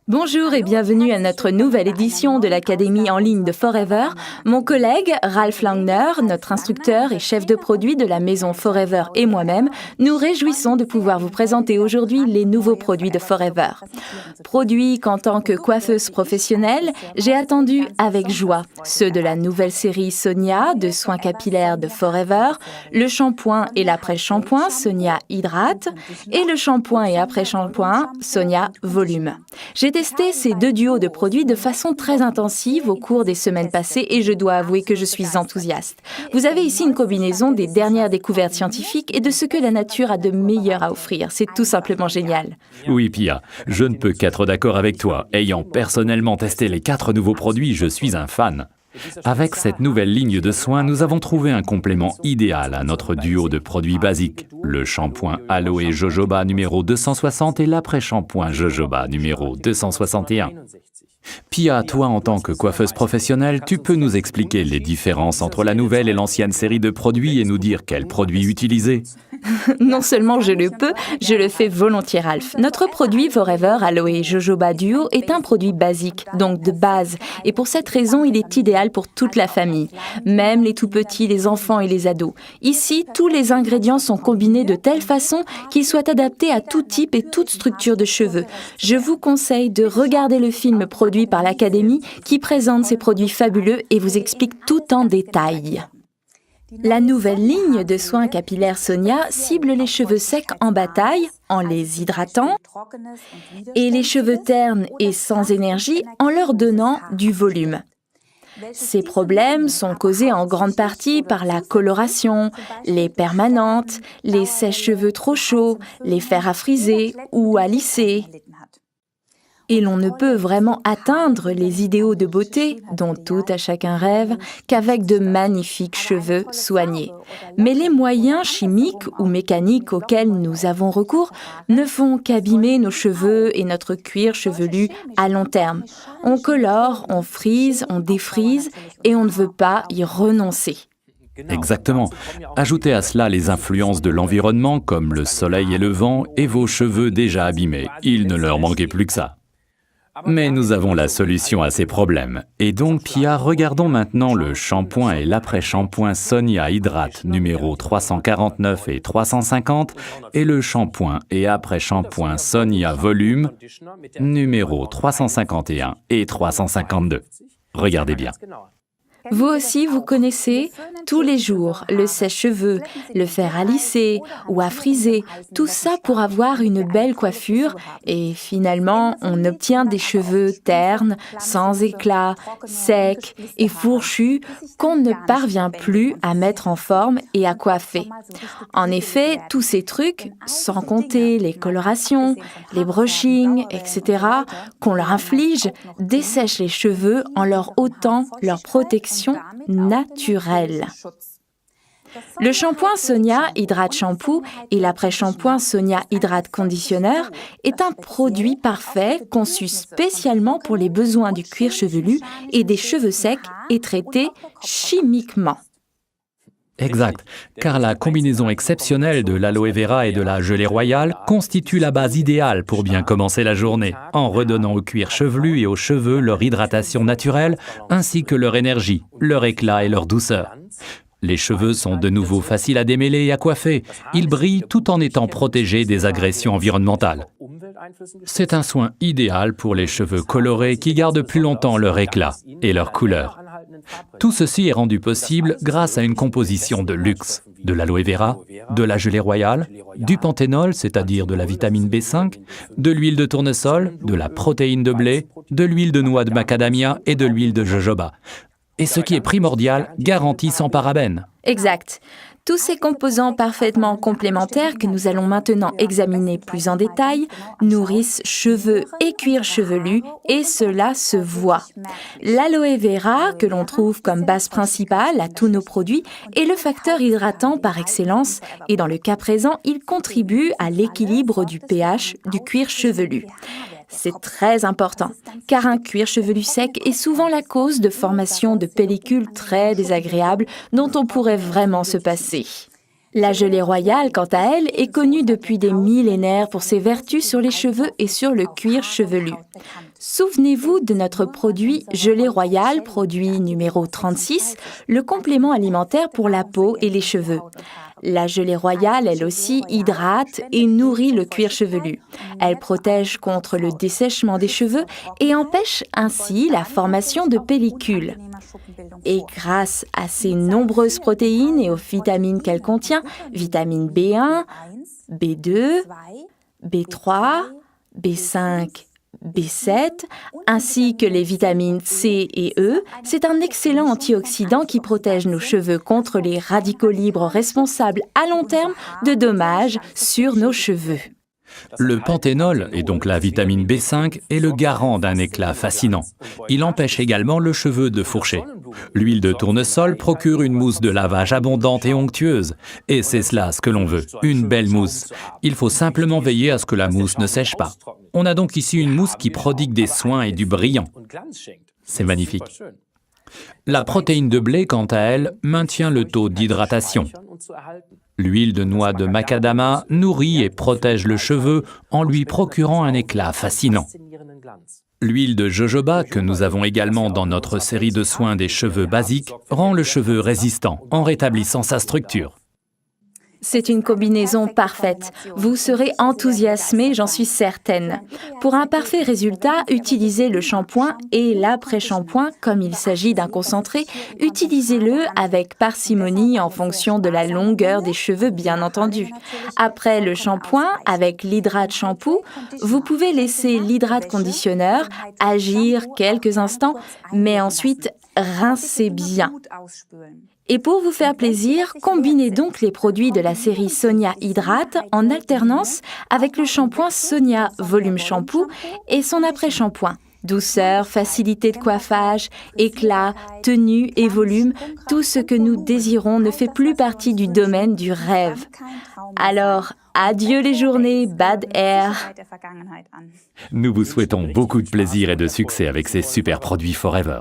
Bonjour et bienvenue à notre nouvelle édition de l'Académie en ligne de Forever. Mon collègue Ralph Langner, notre instructeur et chef de produit de la maison Forever et moi-même, nous réjouissons de pouvoir vous présenter aujourd'hui les nouveaux produits de Forever. Produits qu'en tant que coiffeuse professionnelle, j'ai attendu avec joie. Ceux de la nouvelle série Sonia de soins capillaires de Forever, le shampoing et l'après-shampoing Sonia Hydrate et le shampoing et après-shampoing Sonia Volume. J'ai testé ces deux duos de produits de façon très intensive au cours des semaines passées et je dois avouer que je suis enthousiaste. Vous avez ici une combinaison des dernières découvertes scientifiques et de ce que la nature a de meilleur à offrir. C'est tout simplement génial. Oui, Pia, je ne peux qu'être d'accord avec toi. Ayant personnellement testé les 4 nouveaux produits, je suis un fan. Avec cette nouvelle ligne de soins, nous avons trouvé un complément idéal à notre duo de produits basiques. Le shampoing Aloe Jojoba numéro 260 et l'après-shampoing Jojoba numéro 261. Pia, toi en tant que coiffeuse professionnelle, tu peux nous expliquer les différences entre la nouvelle et l'ancienne série de produits et nous dire quels produits utiliser? Non seulement je le peux, je le fais volontiers, Ralph. Notre produit Forever Aloe Jojoba Duo est un produit basique, donc de base. Et pour cette raison, il est idéal pour toute la famille, même les tout-petits, les enfants et les ados. Ici, tous les ingrédients sont combinés de telle façon qu'ils soient adaptés à tout type et toute structure de cheveux. Je vous conseille de regarder le film produit par l'Académie qui présente ces produits fabuleux et vous explique tout en détail. La nouvelle ligne de soins capillaires Sonia cible les cheveux secs en bataille en les hydratant et les cheveux ternes et sans énergie en leur donnant du volume. Ces problèmes sont causés en grande partie par la coloration, les permanentes, les sèche-cheveux trop chauds, les fers à friser ou à lisser. Et l'on ne peut vraiment atteindre les idéaux de beauté, dont tout à chacun rêve, qu'avec de magnifiques cheveux soignés. Mais les moyens chimiques ou mécaniques auxquels nous avons recours ne font qu'abîmer nos cheveux et notre cuir chevelu à long terme. On colore, on frise, on défrise et on ne veut pas y renoncer. Exactement. Ajoutez à cela les influences de l'environnement comme le soleil et le vent et vos cheveux déjà abîmés. Il ne leur manquait plus que ça. Mais nous avons la solution à ces problèmes. Et donc, Pia, regardons maintenant le shampoing et l'après-shampoing Sonia Hydrate numéro 349 et 350 et le shampoing et après-shampoing Sonia Volume numéro 351 et 352. Regardez bien. Vous aussi, vous connaissez tous les jours le sèche-cheveux, le fer à lisser ou à friser, tout ça pour avoir une belle coiffure et finalement, on obtient des cheveux ternes, sans éclat, secs et fourchus qu'on ne parvient plus à mettre en forme et à coiffer. En effet, tous ces trucs, sans compter les colorations, les brushings, etc., qu'on leur inflige, dessèchent les cheveux en leur ôtant leur protection naturelle. Le shampoing Sonia Hydrate Shampoo et l'après-shampoing Sonia Hydrate Conditioner est un produit parfait conçu spécialement pour les besoins du cuir chevelu et des cheveux secs et traité chimiquement. Exact, car la combinaison exceptionnelle de l'aloe vera et de la gelée royale constitue la base idéale pour bien commencer la journée, en redonnant au cuir chevelu et aux cheveux leur hydratation naturelle, ainsi que leur énergie, leur éclat et leur douceur. Les cheveux sont de nouveau faciles à démêler et à coiffer. Ils brillent tout en étant protégés des agressions environnementales. C'est un soin idéal pour les cheveux colorés qui gardent plus longtemps leur éclat et leur couleur. Tout ceci est rendu possible grâce à une composition de luxe, de l'aloe vera, de la gelée royale, du panthénol, c'est-à-dire de la vitamine B5, de l'huile de tournesol, de la protéine de blé, de l'huile de noix de macadamia et de l'huile de jojoba. Et ce qui est primordial, garanti sans parabènes. Exact. Tous ces composants parfaitement complémentaires que nous allons maintenant examiner plus en détail nourrissent cheveux et cuir chevelu et cela se voit. L'aloe vera, que l'on trouve comme base principale à tous nos produits, est le facteur hydratant par excellence et dans le cas présent, il contribue à l'équilibre du pH du cuir chevelu. C'est très important, car un cuir chevelu sec est souvent la cause de formation de pellicules très désagréables dont on pourrait vraiment se passer. La gelée royale, quant à elle, est connue depuis des millénaires pour ses vertus sur les cheveux et sur le cuir chevelu. Souvenez-vous de notre produit Gelée Royale, produit numéro 36, le complément alimentaire pour la peau et les cheveux. La gelée royale, elle aussi, hydrate et nourrit le cuir chevelu. Elle protège contre le dessèchement des cheveux et empêche ainsi la formation de pellicules. Et grâce à ses nombreuses protéines et aux vitamines qu'elle contient, vitamine B1, B2, B3, B5, B7, ainsi que les vitamines C et E, c'est un excellent antioxydant qui protège nos cheveux contre les radicaux libres responsables à long terme de dommages sur nos cheveux. Le panthénol, et donc la vitamine B5, est le garant d'un éclat fascinant. Il empêche également le cheveu de fourcher. L'huile de tournesol procure une mousse de lavage abondante et onctueuse. Et c'est cela ce que l'on veut, une belle mousse. Il faut simplement veiller à ce que la mousse ne sèche pas. On a donc ici une mousse qui prodigue des soins et du brillant. C'est magnifique. La protéine de blé, quant à elle, maintient le taux d'hydratation. L'huile de noix de macadamia nourrit et protège le cheveu en lui procurant un éclat fascinant. L'huile de jojoba, que nous avons également dans notre série de soins des cheveux basiques, rend le cheveu résistant en rétablissant sa structure. C'est une combinaison parfaite. Vous serez enthousiasmés, j'en suis certaine. Pour un parfait résultat, utilisez le shampoing et l'après-shampoing comme il s'agit d'un concentré. Utilisez-le avec parcimonie en fonction de la longueur des cheveux, bien entendu. Après le shampoing, avec l'hydrate shampoo, vous pouvez laisser l'hydrate conditionneur agir quelques instants, mais ensuite rincez bien. Et pour vous faire plaisir, combinez donc les produits de la série Sonia Hydrate en alternance avec le shampoing Sonia Volume Shampoo et son après-shampoing. Douceur, facilité de coiffage, éclat, tenue et volume, tout ce que nous désirons ne fait plus partie du domaine du rêve. Alors, adieu les journées bad air. Nous vous souhaitons beaucoup de plaisir et de succès avec ces super produits Forever.